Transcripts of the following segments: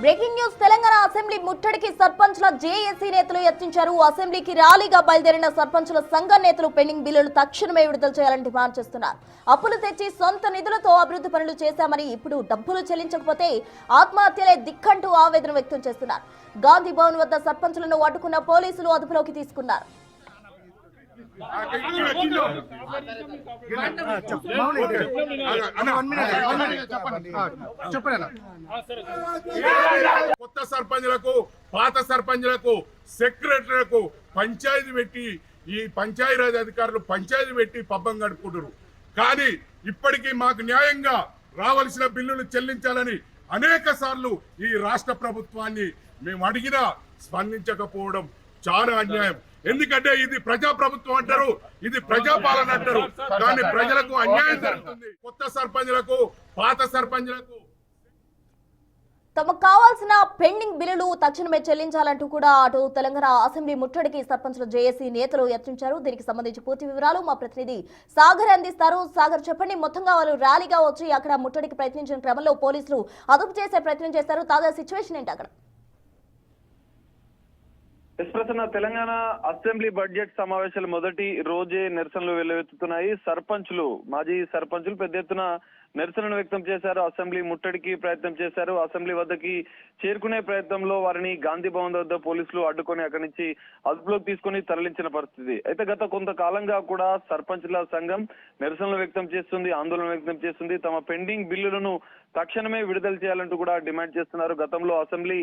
Breaking news Telangana assembly ముట్టడికి సర్పంచ్ల JAC నేతలు యత్నించారు. అసెంబ్లీకి ర్యాలీగా బయలుదేరిన సర్పంచ్ల సంఘ నేతలు పెండింగ్ బిల్లులు తక్షణమే విడుదల చేయాలని డిమాండ్ చేస్తున్నారు. అప్పులు తెచ్చి సొంత నిధులతో అభివృద్ధి పనులు చేశామని ఇప్పుడు డబ్బులు చెల్లించకపోతే ఆత్మహత్యలే దిక్కంటూ ఆవేదన వ్యక్తం చేస్తున్నారు. గాంధీ భవన్ వద్ద సర్పంచ్లను అడ్డుకున్న పోలీసులు అదుపులోకి తీసుకున్నారు. కొత్త సర్పంచులకు పాత సర్పంచులకు సెక్రటరీలకు పంచాయతీ పెట్టి ఈ పంచాయతీరాజ్ అధికారులు పంచాయతీ పెట్టి పబ్బం గడుపుకుంటారు. కానీ ఇప్పటికీ మాకు న్యాయంగా రావాల్సిన బిల్లులు చెల్లించాలని అనేక సార్లు ఈ రాష్ట్ర ప్రభుత్వాన్ని మేము అడిగినా స్పందించకపోవడం చాలా అన్యాయం. ఎందుకంటే ఇది ప్రజాప్రభుత్వం అంటారు, ఇది ప్రజాపాలన అంటారు, కానీ ప్రజలకు అన్యాయం జరుగుతుంది. కొత్త సర్పంచులకు పాత సర్పంచులకు తమకు కావాల్సిన పెండింగ్ బిల్లులు తక్షణమే చెల్లించాలంటూ కూడా అటు తెలంగాణ అసెంబ్లీ ముట్టడికి సర్పంచ్ల జేఏసీ నేతలు యత్నించారు. దీనికి సంబంధించి పూర్తి వివరాలు మా ప్రతినిధి సాగర్ అందిస్తారు. సాగర్, చెప్పండి. మొత్తంగా వాళ్ళు ర్యాలీగా వచ్చి అక్కడ ముట్టడికి ప్రయత్నించిన క్రమంలో పోలీసులు అదుపు చేసే ప్రయత్నం చేశారు. తాజా సిచ్యువేషన్ ఏంటి అక్కడ? ప్రస్తుతం తెలంగాణ అసెంబ్లీ బడ్జెట్ సమావేశాలు మొదటి రోజే నిరసనలు వెల్లువెత్తుతున్నాయి. మాజీ సర్పంచులు పెద్ద ఎత్తున నిరసనను వ్యక్తం చేశారు. అసెంబ్లీ ముట్టడికి ప్రయత్నం చేశారు. అసెంబ్లీ వద్దకి చేరుకునే ప్రయత్నంలో వారిని గాంధీ భవన్ వద్ద పోలీసులు అడ్డుకొని అక్కడి నుంచి అదుపులోకి తీసుకుని తరలించిన పరిస్థితి. అయితే గత కొంతకాలంగా కూడా సర్పంచుల సంఘం నిరసనలు వ్యక్తం చేస్తుంది, ఆందోళన వ్యక్తం చేస్తుంది. తమ పెండింగ్ బిల్లులను తక్షణమే విడుదల చేయాలంటూ కూడా డిమాండ్ చేస్తున్నారు. గతంలో అసెంబ్లీ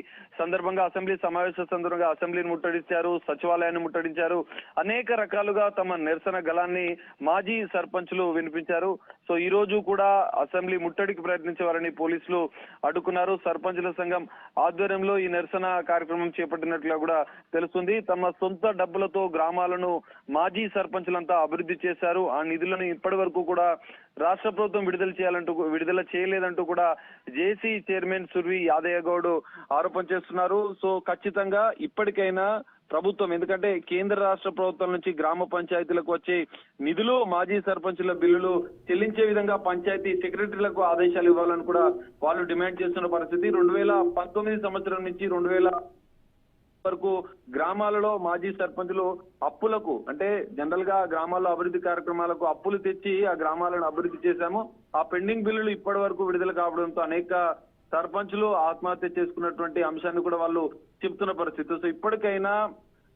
సమావేశ సందర్భంగా అసెంబ్లీని ముట్టడించారు, సచివాలయాన్ని ముట్టడించారు. అనేక రకాలుగా తమ నిరసన గళాన్ని మాజీ సర్పంచులు వినిపించారు. సో ఈ రోజు కూడా అసెంబ్లీ ముట్టడికి ప్రయత్నించే వారిని పోలీసులు అడ్డుకున్నారు. సర్పంచుల సంఘం ఆధ్వర్యంలో ఈ నిరసన కార్యక్రమం చేపట్టినట్లుగా కూడా తెలుస్తుంది. తమ సొంత డబ్బులతో గ్రామాలను మాజీ సర్పంచులంతా అభివృద్ధి చేశారు. ఆ నిధులను ఇప్పటి వరకు కూడా రాష్ట్ర ప్రభుత్వం విడుదల చేయలేదంటూ కూడా జేసీ చైర్మన్ సుర్వి యాదయ్య గౌడ్ ఆరోపణ చేస్తున్నారు. సో ఖచ్చితంగా ఇప్పటికైనా ప్రభుత్వం, ఎందుకంటే కేంద్ర రాష్ట్ర ప్రభుత్వం నుంచి గ్రామ పంచాయతీలకు వచ్చే నిధులు మాజీ సర్పంచుల బిల్లులు చెల్లించే విధంగా పంచాయతీ సెక్రటరీలకు ఆదేశాలు ఇవ్వాలని కూడా వాళ్ళు డిమాండ్ చేస్తున్న పరిస్థితి. 2019 సంవత్సరం నుంచి 2000 వరకు గ్రామాలలో మాజీ సర్పంచులు అప్పులకు, అంటే జనరల్ గా గ్రామాల్లో అభివృద్ధి కార్యక్రమాలకు అప్పులు తెచ్చి ఆ గ్రామాలను అభివృద్ధి చేశాము. ఆ పెండింగ్ బిల్లులు ఇప్పటి వరకు విడుదల కావడంతో అనేక సర్పంచులు ఆత్మహత్య చేసుకున్నటువంటి అంశాన్ని కూడా వాళ్ళు చెప్తున్న పరిస్థితి. సో ఇప్పటికైనా,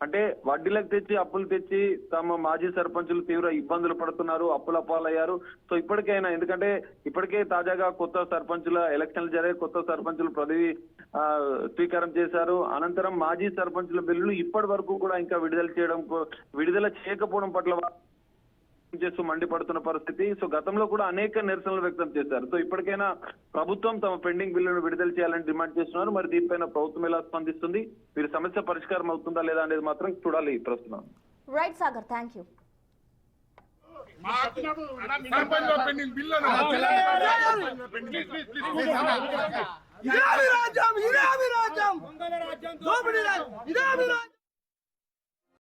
అంటే వడ్డీలకు తెచ్చి అప్పులు తెచ్చి తమ మాజీ సర్పంచులు తీవ్ర ఇబ్బందులు పడుతున్నారు, అప్పుల పాలయ్యారు. సో ఇప్పటికైనా, ఎందుకంటే ఇప్పటికే తాజాగా కొత్త సర్పంచుల ఎలక్షన్లు జరిగాయి, కొత్త సర్పంచులు పదవి స్వీకారం చేశారు. అనంతరం మాజీ సర్పంచుల బిల్లులు ఇప్పటి వరకు కూడా ఇంకా విడుదల చేయకపోవడం పట్ల చేస్తూ మండిపడుతున్న పరిస్థితి. సో గతంలో కూడా అనేక నిరసనలు వ్యక్తం చేశారు. సో ఇప్పటికైనా ప్రభుత్వం తమ పెండింగ్ బిల్లును విడుదల చేయాలని డిమాండ్ చేస్తున్నారు. మరి దీనిపైన ప్రభుత్వం ఎలా స్పందిస్తుంది, వీరి సమస్య పరిష్కారం అవుతుందా లేదా అనేది మాత్రం చూడాలి ప్రస్తుతం. Right Sagar, thank you. ఇదే రాజ్యం